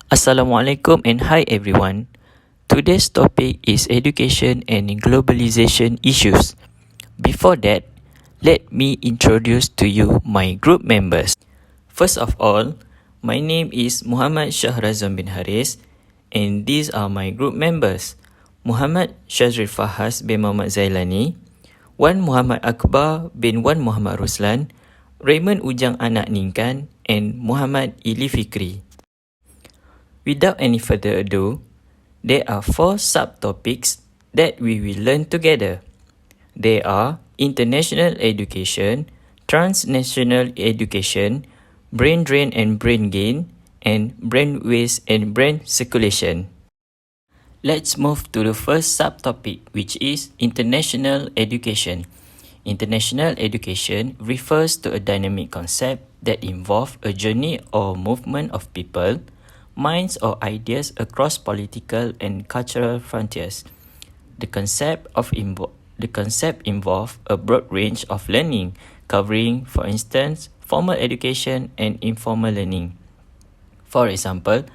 Assalamualaikum and hi everyone. Today's topic is education and globalization issues. Before that, let me introduce to you my group members. First of all, my name is Muhammad Shahrazam bin Haris and these are my group members. Muhammad Shazril Fahas bin Muhammad Zailani, Wan Muhammad Akbar bin Wan Muhammad Ruslan, Raymond Ujang Anak Ningkan and Muhammad Ili Fikri. Without any further ado, there are 4 subtopics that we will learn together. They are international education, transnational education, brain drain and brain gain, and brain waste and brain circulation. Let's move to the first subtopic, which is international education. International education refers to a dynamic concept that involves a journey or movement of people, minds or ideas across political and cultural frontiers. The concept involves a broad range of learning, covering, for instance, formal education and informal learning. For example,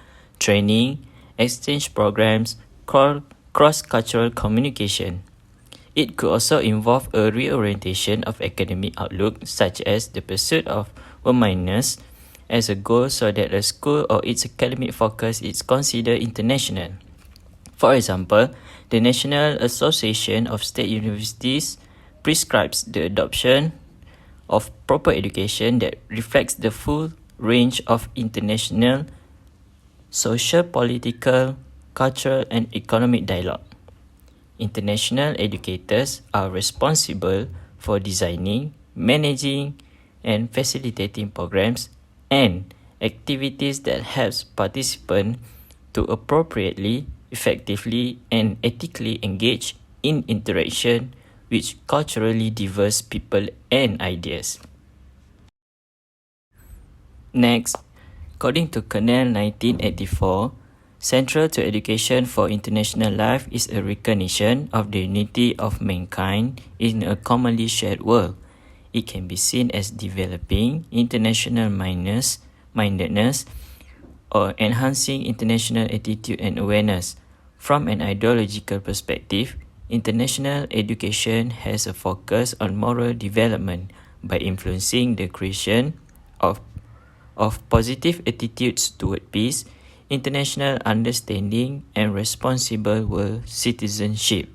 training, exchange programs, cross-cultural communication. It could also involve a reorientation of academic outlook, such as the pursuit of one-mindedness as a goal so that a school or its academic focus is considered international. For example, the National Association of State Universities prescribes the adoption of proper education that reflects the full range of international, social, political, cultural and economic dialogue. International educators are responsible for designing, managing, and facilitating programs and activities that helps participants to appropriately, effectively, and ethically engage in interaction with culturally diverse people and ideas. Next, according to Cornell 1984, central to education for international life is a recognition of the unity of mankind in a commonly shared world. It can be seen as developing international mindedness or enhancing international attitude and awareness. From an ideological perspective, international education has a focus on moral development by influencing the creation of positive attitudes toward peace, international understanding, and responsible world citizenship.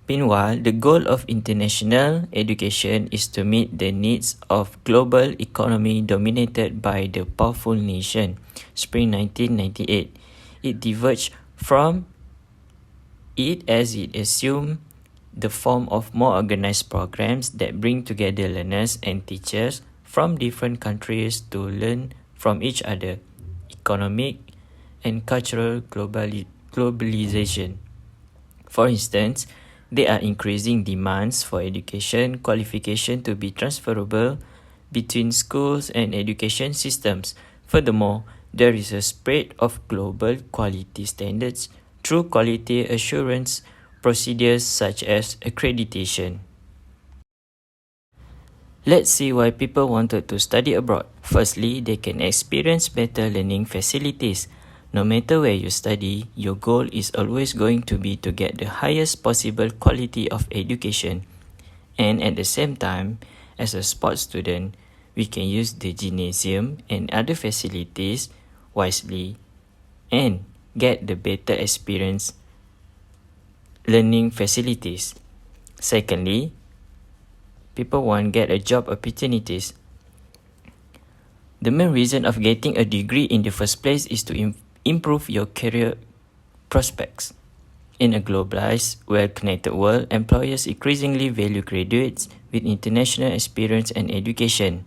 Meanwhile, the goal of international education is to meet the needs of global economy dominated by the powerful nation. Spring 1998, it diverged from it as it assumed the form of more organized programs that bring together learners and teachers from different countries to learn from each other. Economic and cultural globalization. For instance, there are increasing demands for education qualification to be transferable between schools and education systems. Furthermore, there is a spread of global quality standards through quality assurance procedures such as accreditation. Let's see why people wanted to study abroad. Firstly, they can experience better learning facilities. No matter where you study, your goal is always going to be to get the highest possible quality of education. And at the same time, as a sports student, we can use the gymnasium and other facilities wisely and get the better experience learning facilities. Secondly, people want to get a job opportunities. The main reason of getting a degree in the first place is to improve your career prospects. In a globalized, well-connected world, employers increasingly value graduates with international experience and education.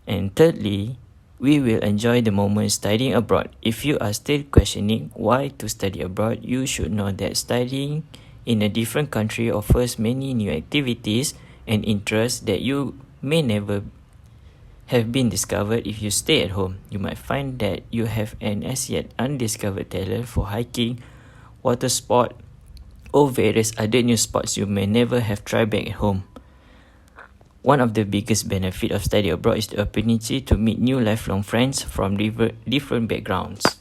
And thirdly, we will enjoy the moment studying abroad. If you are still questioning why to study abroad, you should know that studying in a different country offers many new activities and interests that you may never have been discovered if you stay at home. You might find that you have an as yet undiscovered talent for hiking, water sport, or various other new sports you may never have tried back at home. One of the biggest benefits of study abroad is the opportunity to meet new lifelong friends from different backgrounds.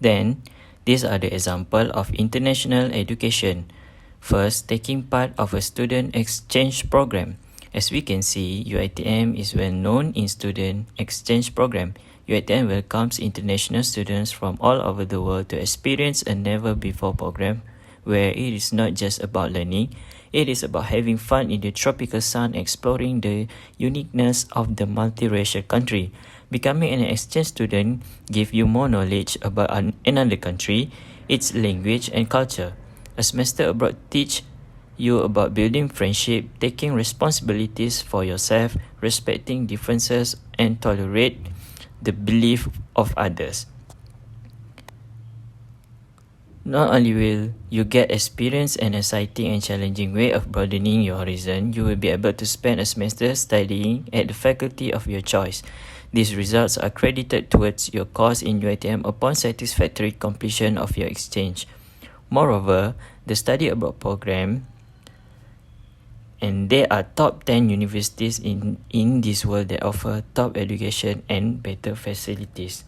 Then, these are the example of international education. First, taking part of a student exchange program. As we can see, UiTM is well known in student exchange program. UiTM welcomes international students from all over the world to experience a never-before program where it is not just about learning, it is about having fun in the tropical sun, exploring the uniqueness of the multiracial country. Becoming an exchange student gives you more knowledge about another country, its language and culture. A semester abroad teach you about building friendship, taking responsibilities for yourself, respecting differences, and tolerate the belief of others. Not only will you get experience an exciting and challenging way of broadening your horizon, you will be able to spend a semester studying at the faculty of your choice. These results are credited towards your course in UiTM upon satisfactory completion of your exchange. Moreover, the study abroad program, and there are top 10 universities in this world that offer top education and better facilities.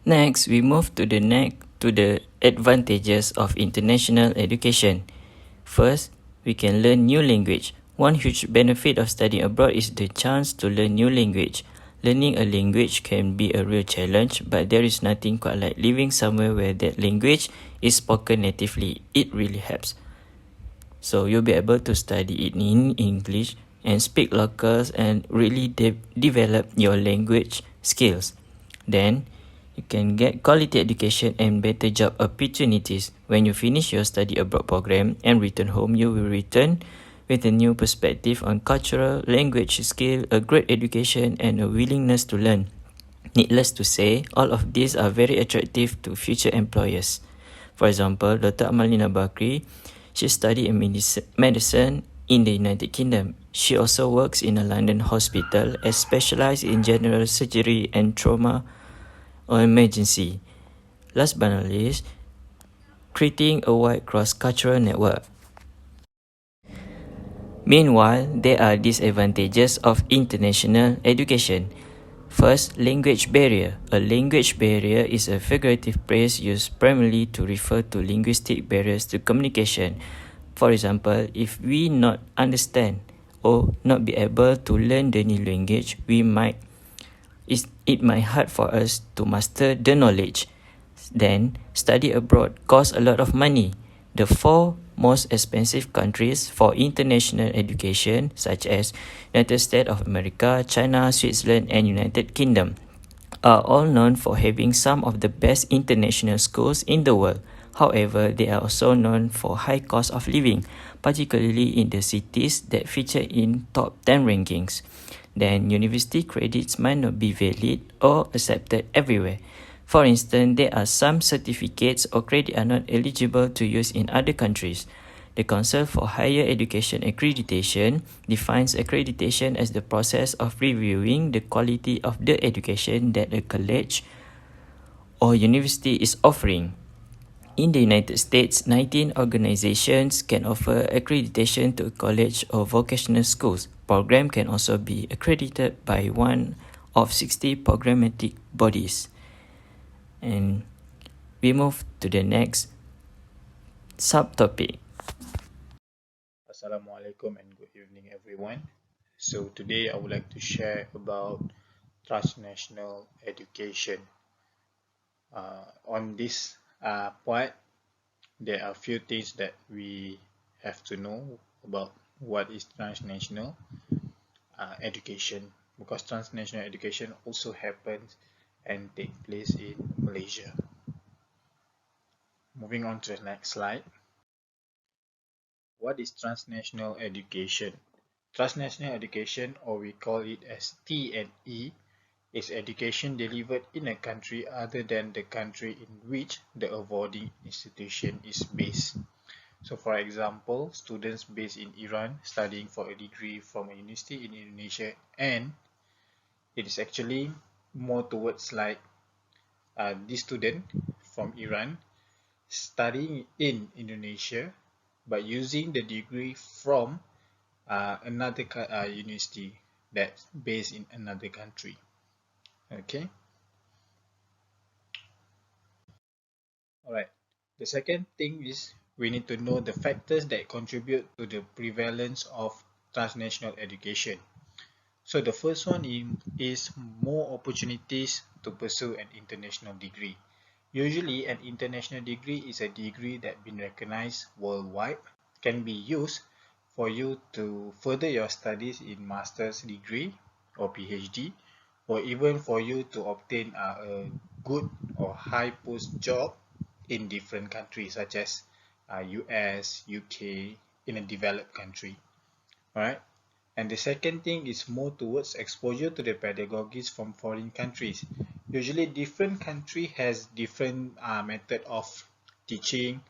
Next, we move to the advantages of international education. First, we can learn new language. One huge benefit of studying abroad is the chance to learn new language. Learning a language can be a real challenge, but there is nothing quite like living somewhere where that language is spoken natively. It really helps. So you'll be able to study it in English and speak locals and really develop your language skills. Then, you can get quality education and better job opportunities. When you finish your study abroad program and return home, you will return with a new perspective on cultural, language skill, a great education, and a willingness to learn. Needless to say, all of these are very attractive to future employers. For example, Dr. Amalina Bakri, she studied medicine in the United Kingdom. She also works in a London hospital as specialized in general surgery and trauma or emergency. Last but not least, creating a wide cross-cultural network. Meanwhile, there are disadvantages of international education. First, language barrier. A language barrier is a figurative phrase used primarily to refer to linguistic barriers to communication. For example, if we not understand or not be able to learn the new language, it might hard for us to master the knowledge. Then, study abroad costs a lot of money. The four most expensive countries for international education, such as United States of America, China, Switzerland, and United Kingdom, are all known for having some of the best international schools in the world. However, they are also known for high cost of living, particularly in the cities that feature in top 10 rankings. Then, university credits might not be valid or accepted everywhere. For instance, there are some certificates or credit are not eligible to use in other countries. The Council for Higher Education Accreditation defines accreditation as the process of reviewing the quality of the education that a college or university is offering. In the United States, 19 organizations can offer accreditation to a college or vocational schools. Program can also be accredited by one of 60 programmatic bodies. And we move to the next subtopic. Assalamualaikum and good evening everyone. So today I would like to share about transnational education. On this part, there are a few things that we have to know about what is transnational education, because transnational education also happens and take place in Malaysia. Moving on to the next slide. What is transnational education? Transnational education, or we call it as T&E, is education delivered in a country other than the country in which the awarding institution is based. So for example, students based in Iran studying for a degree from a university in Indonesia, and it is actually more towards like this student from Iran studying in Indonesia but using the degree from another university that's based in another country. Okay. All right. The second thing is we need to know the factors that contribute to the prevalence of transnational education. So the first one is more opportunities to pursue an international degree. Usually an international degree is a degree that been recognized worldwide, can be used for you to further your studies in master's degree or PhD, or even for you to obtain a good or high post job in different countries such as US, UK, in a developed country. Alright. And the second thing is more towards exposure to the pedagogies from foreign countries. Usually different country has different method of teaching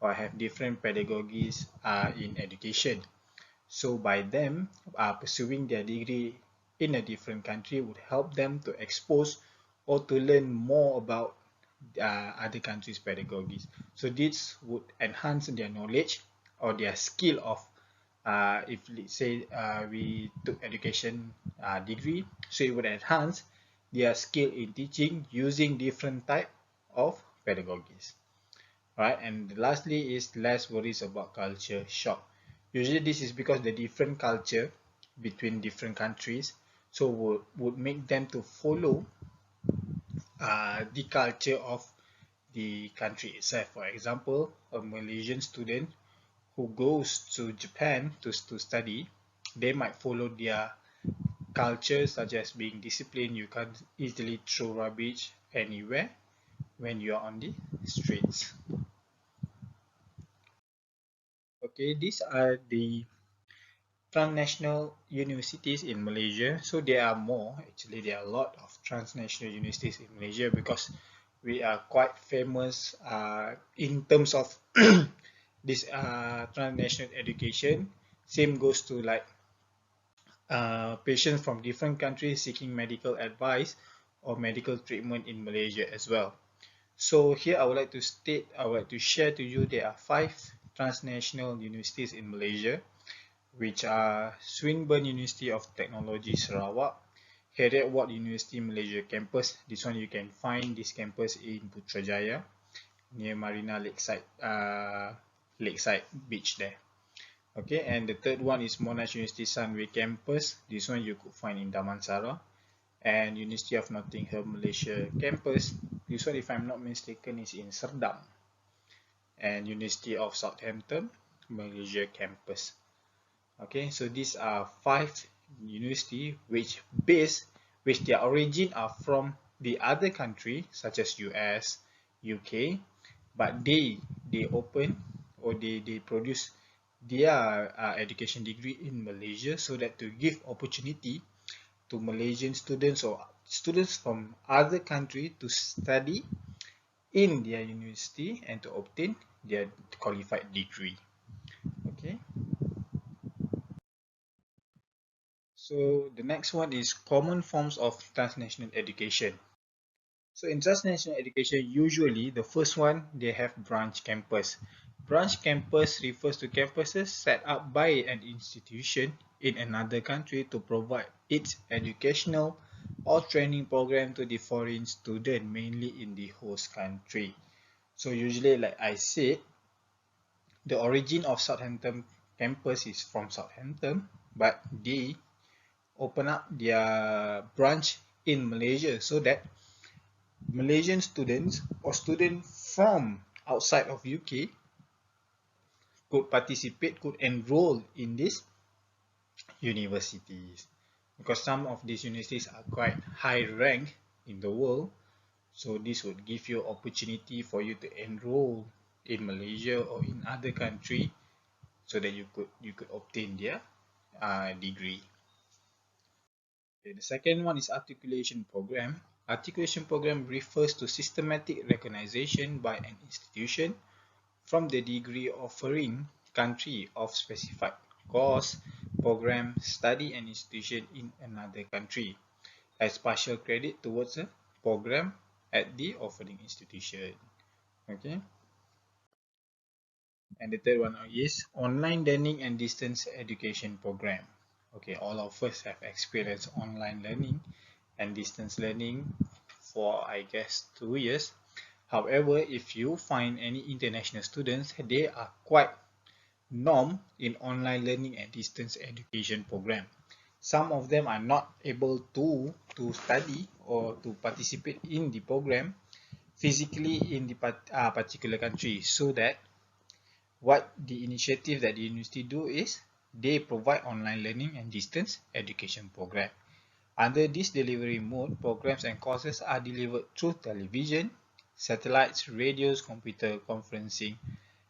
or have different pedagogies in education. So by them pursuing their degree in a different country would help them to expose or to learn more about other countries' pedagogies. So this would enhance their knowledge or their skill of if let's say we took education degree, so it would enhance their skill in teaching using different type of pedagogies. Right, and lastly is less worries about culture shock. Usually this is because the different culture between different countries, so would make them to follow the culture of the country itself. For example, a Malaysian student who goes to Japan to study, they might follow their culture such as being disciplined. You can't easily throw rubbish anywhere when you are on the streets. Okay, these are the transnational universities in Malaysia. So there are more, actually there are a lot of transnational universities in Malaysia because we are quite famous in terms of this transnational education. Same goes to like patients from different countries seeking medical advice or medical treatment in Malaysia as well. So here I would like to state, I would like to share to you there are 5 transnational universities in Malaysia, which are Swinburne University of Technology Sarawak, Heriot Watt University Malaysia campus. This one you can find this campus in Putrajaya near Marina Lakeside Beach there. Okay, and the third one is Monash University Sunway campus. This one you could find in Damansara. And University of Nottingham Malaysia campus. This one, if I'm not mistaken, is in Serdang. And University of Southampton Malaysia campus. Okay, so these are 5 university which their origin are from the other country such as US, UK, but they open or they produce their education degree in Malaysia so that to give opportunity to Malaysian students or students from other country to study in their university and to obtain their qualified degree. Okay, so the next one is common forms of transnational education. So in transnational education, usually the first one, they have branch campus. Branch campus refers to campuses set up by an institution in another country to provide its educational or training program to the foreign student, mainly in the host country. So usually, like I said, the origin of Southampton campus is from Southampton, but they open up their branch in Malaysia so that Malaysian students or students from outside of UK could participate, could enroll in these universities. Because some of these universities are quite high rank in the world, so this would give you opportunity for you to enroll in Malaysia or in other country so that you could obtain their degree. Okay, the second one is articulation program. Articulation program refers to systematic recognition by an institution from the degree offering country of specified course, program, study and institution in another country as partial credit towards a program at the offering institution. Okay. And the third one is online learning and distance education program. Okay, all of us have experienced online learning and distance learning for, I guess, 2 years. However, if you find any international students, they are quite norm in online learning and distance education program. Some of them are not able to study or to participate in the program physically in the particular country, so that what the initiative that the university do is they provide online learning and distance education program. Under this delivery mode, programs and courses are delivered through television, satellites, radios, computer conferencing,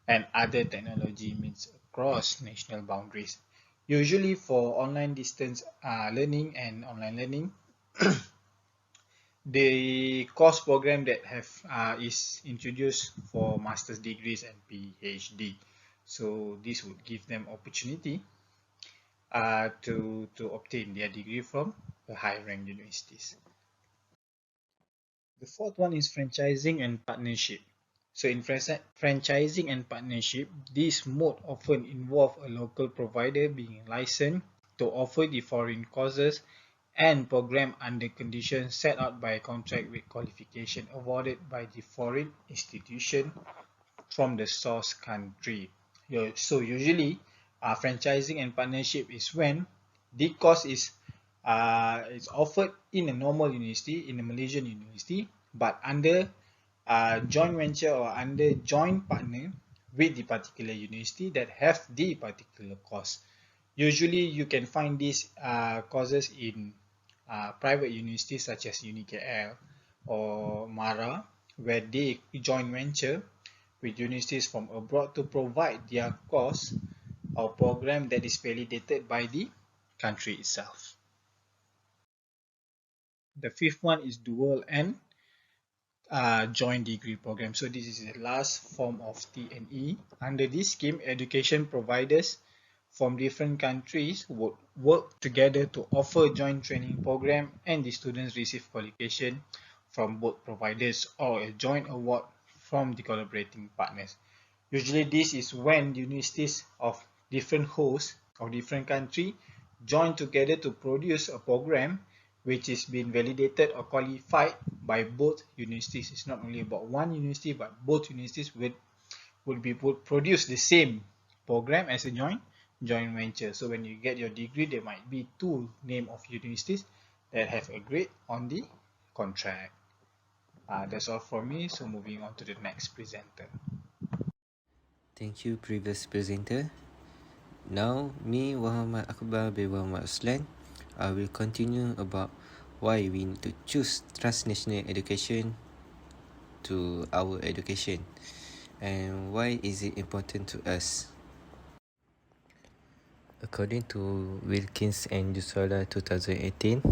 and other technology means across national boundaries. Usually for online distance learning and online learning, the course program that have is introduced for master's degrees and PhD. So this would give them opportunity to obtain their degree from the higher ranked universities. The fourth one is franchising and partnership. So in franchising and partnership, this mode often involve a local provider being licensed to offer the foreign courses and program under conditions set out by a contract with qualification awarded by the foreign institution from the source country. So usually, franchising and partnership is when the course is offered in a normal university, in a Malaysian university, but under joint venture or under joint partner with the particular university that have the particular course. Usually, you can find these courses in private universities such as UniKL or MARA, where they joint venture with universities from abroad to provide their course or program that is validated by the country itself. The fifth one is dual and joint degree program. So this is the last form of T&E. Under this scheme, education providers from different countries would work together to offer joint training program, and the students receive qualification from both providers or a joint award from the collaborating partners. Usually this is when universities of different hosts of different country join together to produce a program which is being validated or qualified by both universities. It's not only about one university, but both universities would produce the same program as a joint venture. So when you get your degree, there might be two name of universities that have agreed on the contract. That's all for me. So moving on to the next presenter. Thank you, previous presenter. Now, me, Muhammad Akbar bin Muhammad Aslan, I will continue about why we need to choose transnational education to our education and why is it important to us. According to Wilkins and Dusola 2018,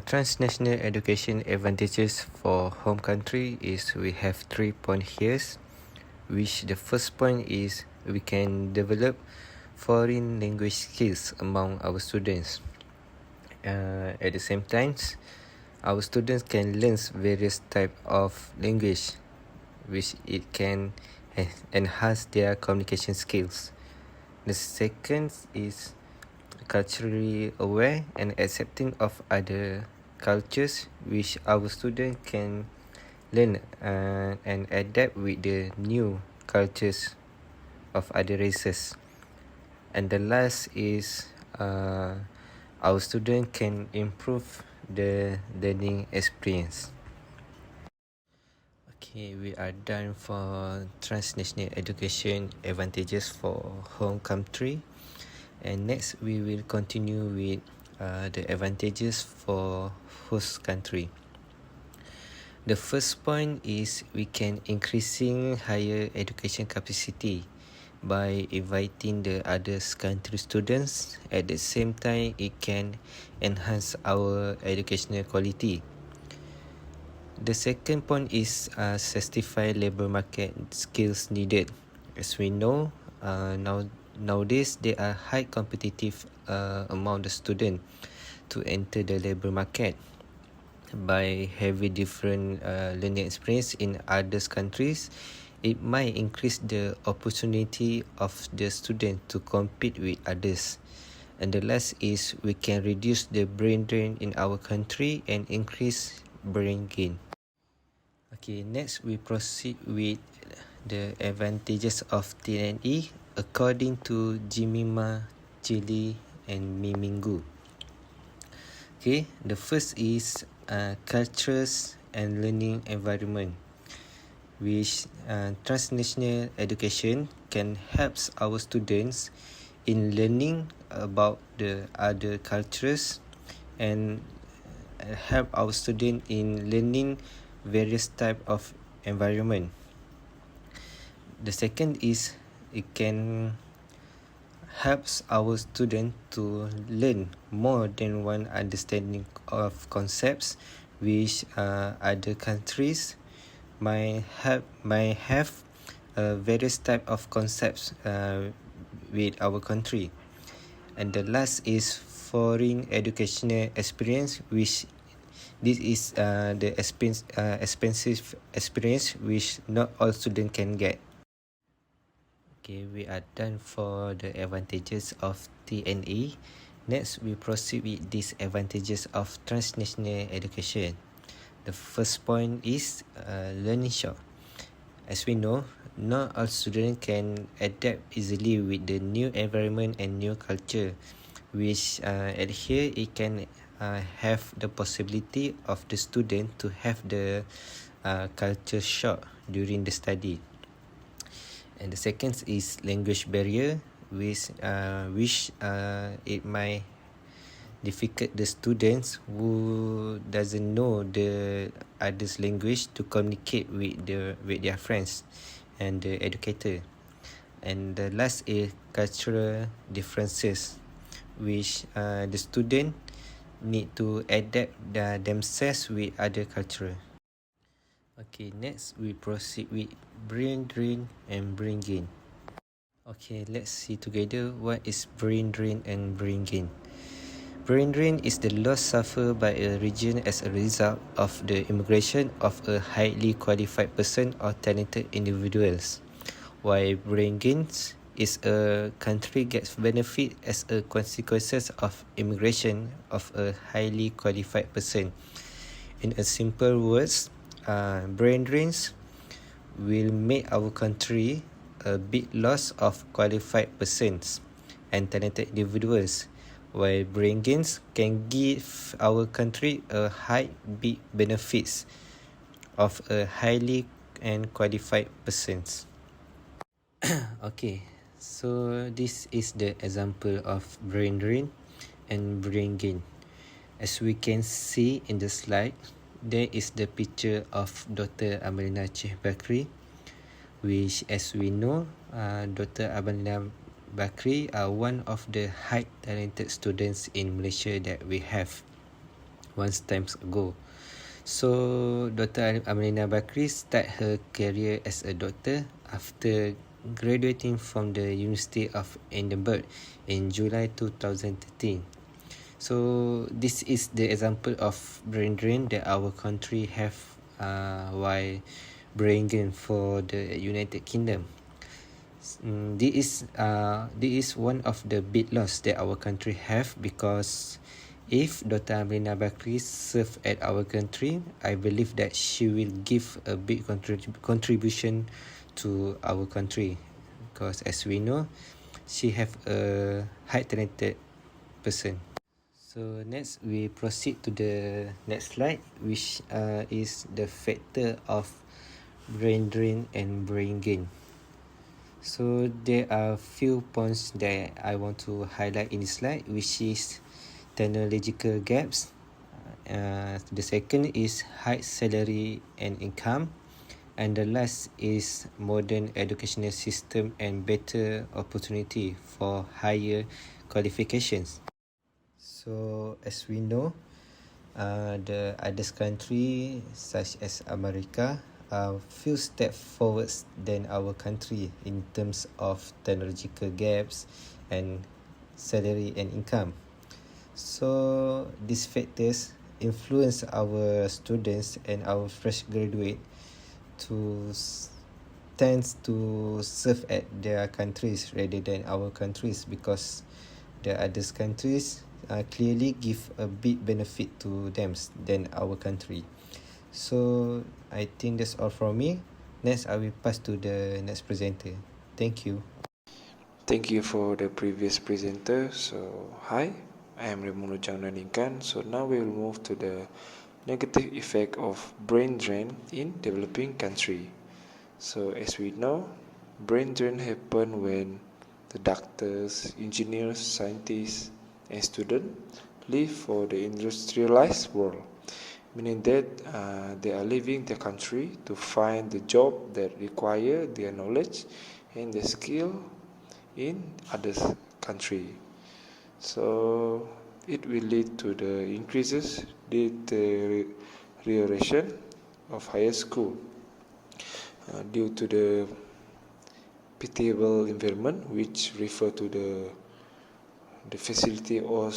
transnational education advantages for home country is we have 3 points here, which the first point is we can develop foreign language skills among our students. At the same time, our students can learn various type of language, which it can enhance their communication skills. The second is culturally aware and accepting of other cultures, which our students can learn and adapt with the new cultures of other races. And the last is our student can improve the learning experience. Okay, we are done for transnational education advantages for home country, and next we will continue with the advantages for host country. The first point is we can increasing higher education capacity by inviting the other country students. At the same time, it can enhance our educational quality. The second point is certified labor market skills needed. As we know, nowadays there are high competitive among the student to enter the labor market by having different learning experience in other countries, It might increase the opportunity of the student to compete with others. And the last is we can reduce the brain drain in our country and increase brain gain. Okay, next we proceed with the advantages of TNE according to Jimima, Chili and Mimingu. Okay, the first is cultures and learning environment, which transnational education can help our students in learning about the other cultures and help our student in learning various type of environment. The second is it can helps our student to learn more than one understanding of concepts which other countries might have various type of concepts with our country. And the last is foreign educational experience, which this is the expensive experience which not all students can get. Okay, we are done for the advantages of TNE. Next, we proceed with disadvantages of transnational education. The first point is learning shock. As we know, not all students can adapt easily with the new environment and new culture, which at here it can have the possibility of the student to have the culture shock during the study. And the second is language barrier, which it might difficult the students who doesn't know the others language to communicate with their friends and the educator. And the last is cultural differences, which the student need to adapt themselves with other culture. Okay, next we proceed with brain drain and brain gain. Okay, let's see together what is brain drain and brain gain. Brain drain is the loss suffered by a region as a result of the immigration of a highly qualified person or talented individuals, while brain gains is a country gets benefit as a consequences of immigration of a highly qualified person. In a simple words, brain drains will make our country a big loss of qualified persons and talented individuals, while brain gains can give our country a high big benefits of a highly and qualified persons. Okay, so this is the example of brain drain and brain gain. As we can see in the slide, there is the picture of Dr. Amalina Bakri, which as we know, Dr. Amalina Bakri are one of the high talented students in Malaysia that we have once times ago. So Dr. Amalina Bakri start her career as a doctor after graduating from the University of Edinburgh in July 2013. So this is the example of brain drain that our country have while brain gain for the United Kingdom. This is one of the big loss that our country have, because if Dr. Amalina Bakri serve at our country, I believe that she will give a big contribution to our country, because as we know, she have a high talented person. So next we proceed to the next slide, which is the factor of brain drain and brain gain. So there are few points that I want to highlight in this slide, which is technological gaps. The second is high salary and income, and the last is modern educational system and better opportunity for higher qualifications. So as we know, the other country such as America are few steps forwards than our country in terms of technological gaps and salary and income. So these factors influence our students and our fresh graduate to tends to serve at their countries rather than our countries, because the other countries clearly give a big benefit to them than our country. So I think that's all from me. Next, I will pass to the next presenter. Thank you. Thank you for the previous presenter. So, hi, I am Remuno Jangnaninkan. So now we will move to the negative effect of brain drain in developing country. So as we know, brain drain happen when the doctors, engineers, scientists, and students leave for the industrialized world, meaning that they are leaving their country to find the job that require their knowledge and the skill in other country. So it will lead to the increases deterioration of higher school due to the pitiable environment, which refer to the facility or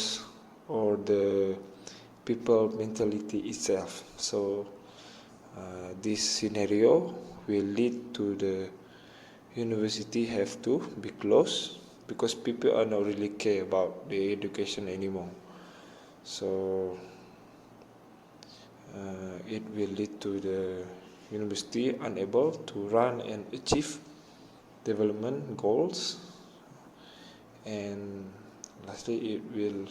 the people mentality itself. So this scenario will lead to the university have to be closed because people are not really care about the education anymore. So it will lead to the university unable to run and achieve development goals, and lastly it will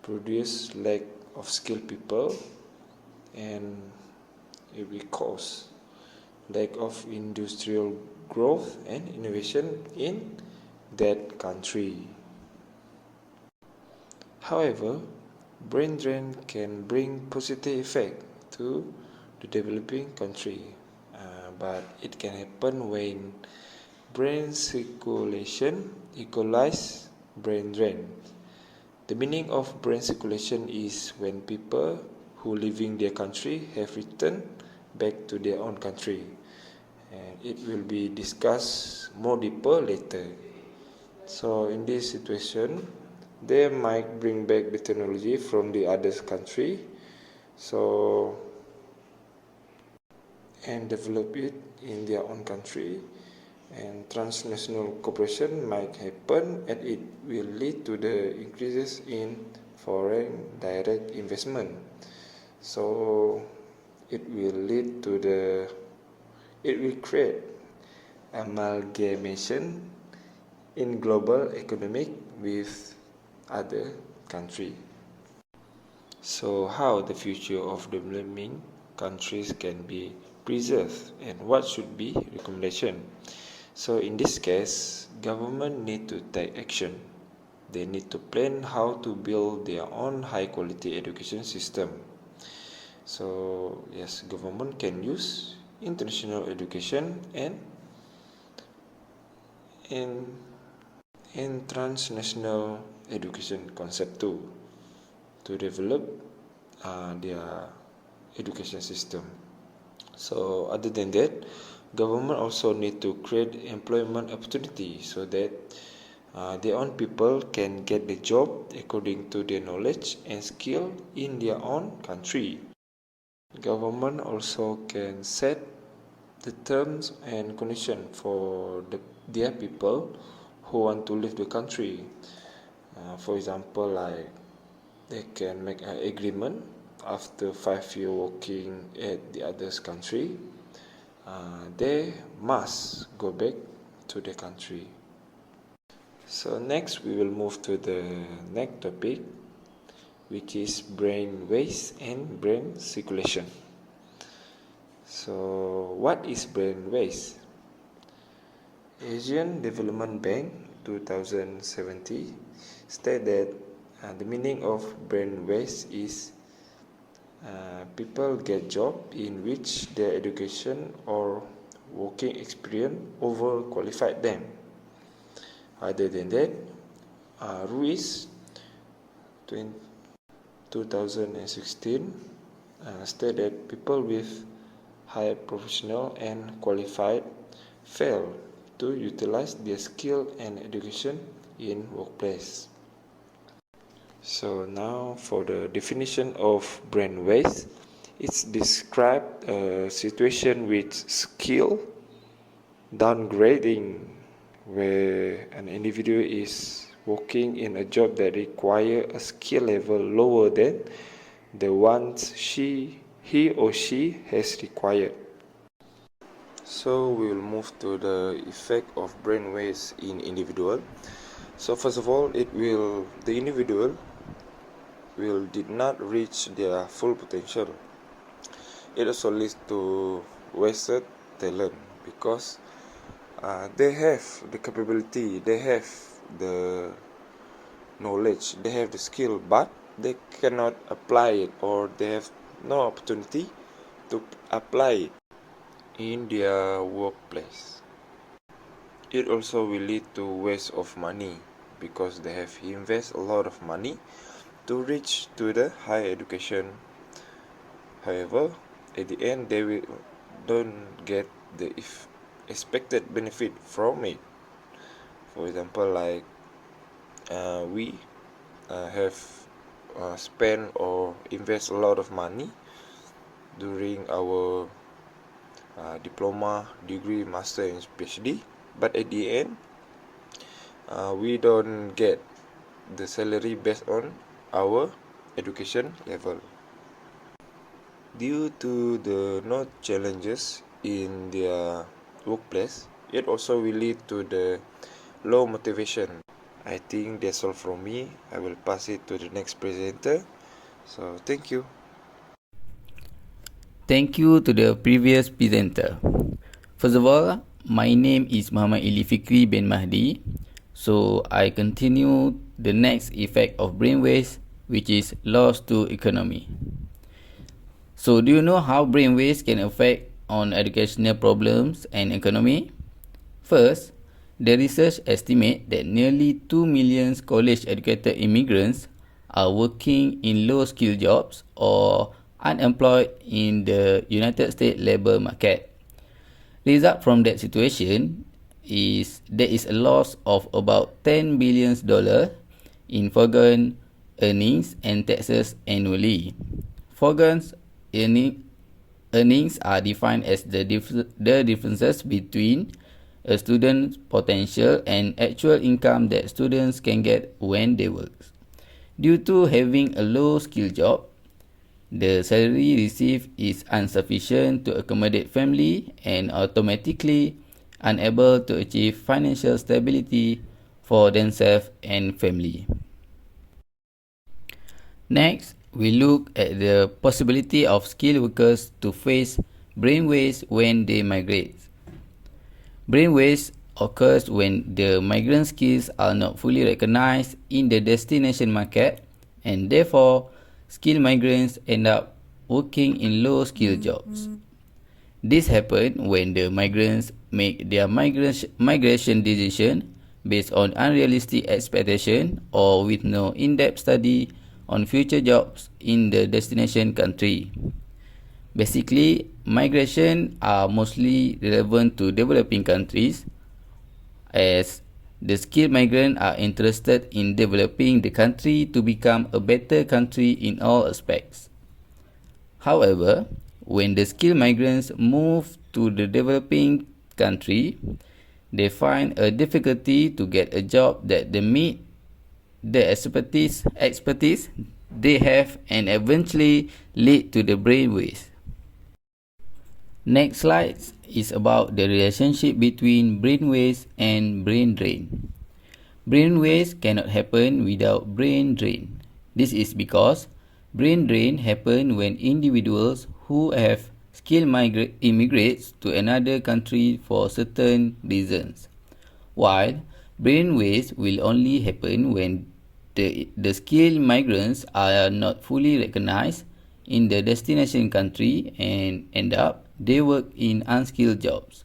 produce lack of skilled people, and it will cause lack of industrial growth and innovation in that country. However, brain drain can bring positive effect to the developing country, but it can happen when brain circulation equalize brain drain. The meaning of brain circulation is when people who leaving their country have returned back to their own country, and it will be discussed more deeper later. So in this situation, they might bring back the technology from the other country, so and develop it in their own country, and transnational cooperation might happen, and it will lead to the increases in foreign direct investment. So it will lead to it will create amalgamation in global economic with other country. So how the future of developing countries can be preserved, and what should be recommendation? So in this case, government need to take action. They need to plan how to build their own high quality education system. So yes, government can use international education and transnational education concept too to develop their education system. So other than that, government also need to create employment opportunity so that their own people can get the job according to their knowledge and skill in their own country. Government also can set the terms and conditions for their people who want to leave the country. For example, like they can make an agreement after 5 years working at the other country, they must go back to the country. So next we will move to the next topic, which is brain waste and brain circulation. So what is brain waste? Asian Development Bank 2070 state that the meaning of brain waste is people get job in which their education or working experience overqualified them. Other than that, Ruiz 2016 stated that people with high professional and qualified fail to utilize their skill and education in workplace. So now for the definition of brain waste, it's described a situation with skill downgrading, where an individual is working in a job that require a skill level lower than the ones he or she has required. So we will move to the effect of brain waste in individual. So first of all, the individual did not reach their full potential. It also leads to wasted talent because they have the capability, they have the knowledge, they have the skill, but they cannot apply it, or they have no opportunity to apply it in their workplace. It also will lead to waste of money because they have invest a lot of money to reach to the higher education. However, at the end they will don't get the expected benefit from it. For example, like we have spent or invest a lot of money during our diploma, degree, master, and PhD, but at the end we don't get the salary based on our education level. Due to the no challenges in their workplace, it also will lead to the low motivation. I think that's all from me. I will pass it to the next presenter. So thank you. Thank you to the previous presenter. First of all, my name is Muhammad Ili Fikri bin Mahdi. So I continue the next effect of brain waste, which is loss to economy. So do you know how brain waste can affect on educational problems and economy? First, the research estimate that nearly 2 million college-educated immigrants are working in low-skill jobs or unemployed in the United States labor market. Result from that situation is there is a loss of about $10 billion in foreign earnings and taxes annually. Foreign earnings are defined as the differences between a student's potential and actual income that students can get when they work. Due to having a low skill job, the salary received is insufficient to accommodate family and automatically unable to achieve financial stability for themselves and family. Next, we look at the possibility of skilled workers to face brain waste when they migrate. Brain waste occurs when the migrant skills are not fully recognized in the destination market, and therefore skilled migrants end up working in low-skilled jobs. This happens when the migrants make their migration decision based on unrealistic expectation or with no in-depth study on future jobs in the destination country. Basically, migration are mostly relevant to developing countries, as the skilled migrants are interested in developing the country to become a better country in all aspects. However, when the skilled migrants move to the developing country, they find a difficulty to get a job that they meet the expertise they have, and eventually lead to the brain waste. Next slide is about the relationship between brain waste and brain drain. Brain waste cannot happen without brain drain. This is because brain drain happens when individuals who have skilled immigrates to another country for certain reasons, while brain waste will only happen when the skilled migrants are not fully recognized in the destination country and end up they work in unskilled jobs.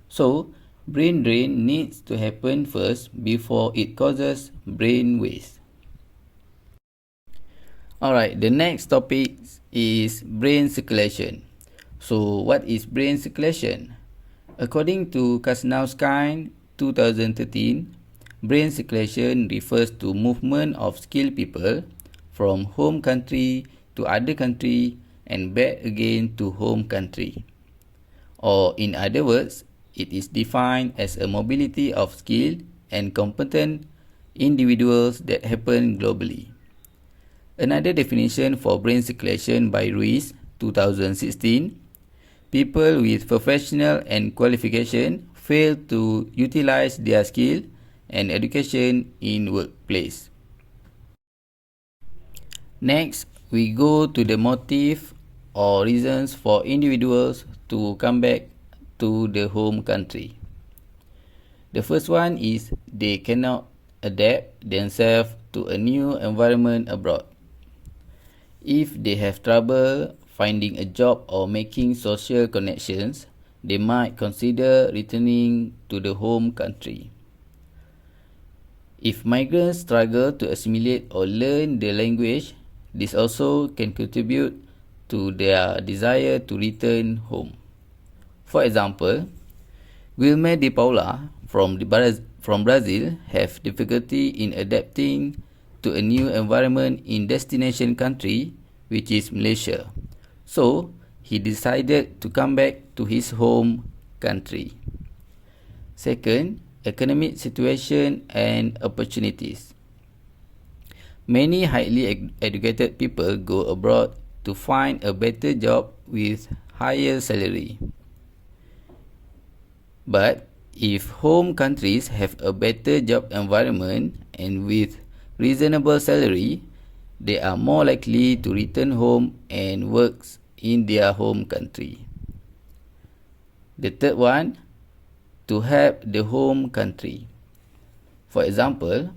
So, brain drain needs to happen first before it causes brain waste. Alright, the next topic is brain circulation. So, what is brain circulation? According to Kasnowski 2013, brain circulation refers to movement of skilled people from home country to other country and back again to home country. Or in other words, it is defined as a mobility of skilled and competent individuals that happen globally. Another definition for brain circulation by Ruiz, 2016, people with professional and qualification fail to utilize their skill and education in workplace. Next, we go to the motive or reasons for individuals to come back to the home country. The first one is they cannot adapt themselves to a new environment abroad. If they have trouble finding a job or making social connections, they might consider returning to the home country. If migrants struggle to assimilate or learn the language, this also can contribute to their desire to return home. For example, Guilherme de Paula from Brazil have difficulty in adapting to a new environment in destination country, which is Malaysia. So, he decided to come back to his home country. Second, economic situation and opportunities. Many highly educated people go abroad to find a better job with higher salary. But if home countries have a better job environment and with reasonable salary, they are more likely to return home and work in their home country. The third one, to help the home country. For example,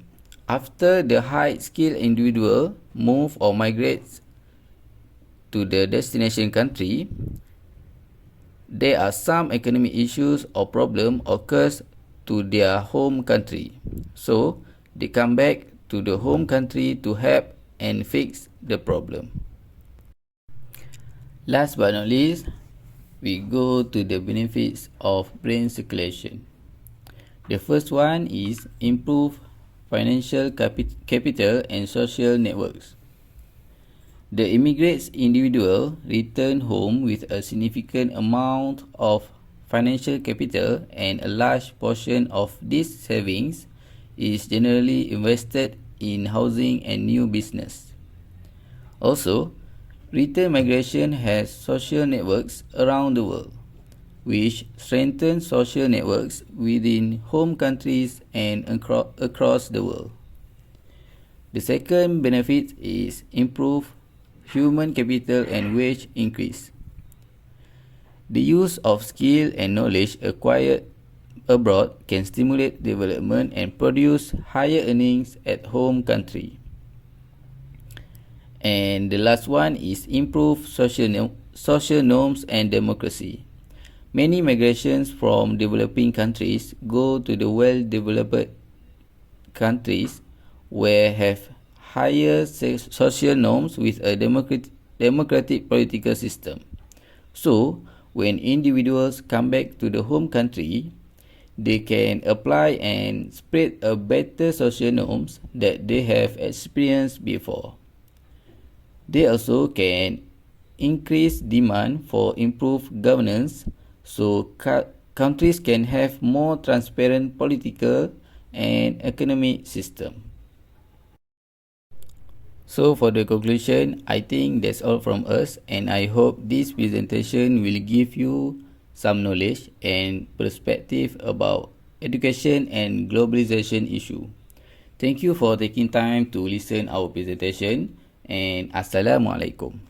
after the high-skilled individual move or migrates to the destination country, there are some economic issues or problem occurs to their home country. So, they come back to the home country to help and fix the problem. Last but not least, we go to the benefits of brain circulation. The first one is improve financial capital and social networks. The immigrant individual return home with a significant amount of financial capital, and a large portion of these savings is generally invested in housing and new business. Also, return migration has social networks around the world, which strengthen social networks within home countries and across the world. The second benefit is improve human capital and wage increase. The use of skill and knowledge acquired abroad can stimulate development and produce higher earnings at home country. And the last one is improve social norms and democracy. Many migrations from developing countries go to the well-developed countries where have higher social norms with a democratic political system. So, when individuals come back to the home country, they can apply and spread a better social norms that they have experienced before. They also can increase demand for improved governance, so countries can have more transparent political and economic system. So for the conclusion, I think that's all from us, and I hope this presentation will give you some knowledge and perspective about education and globalization issue. Thank you for taking time to listen our presentation, and Assalamualaikum.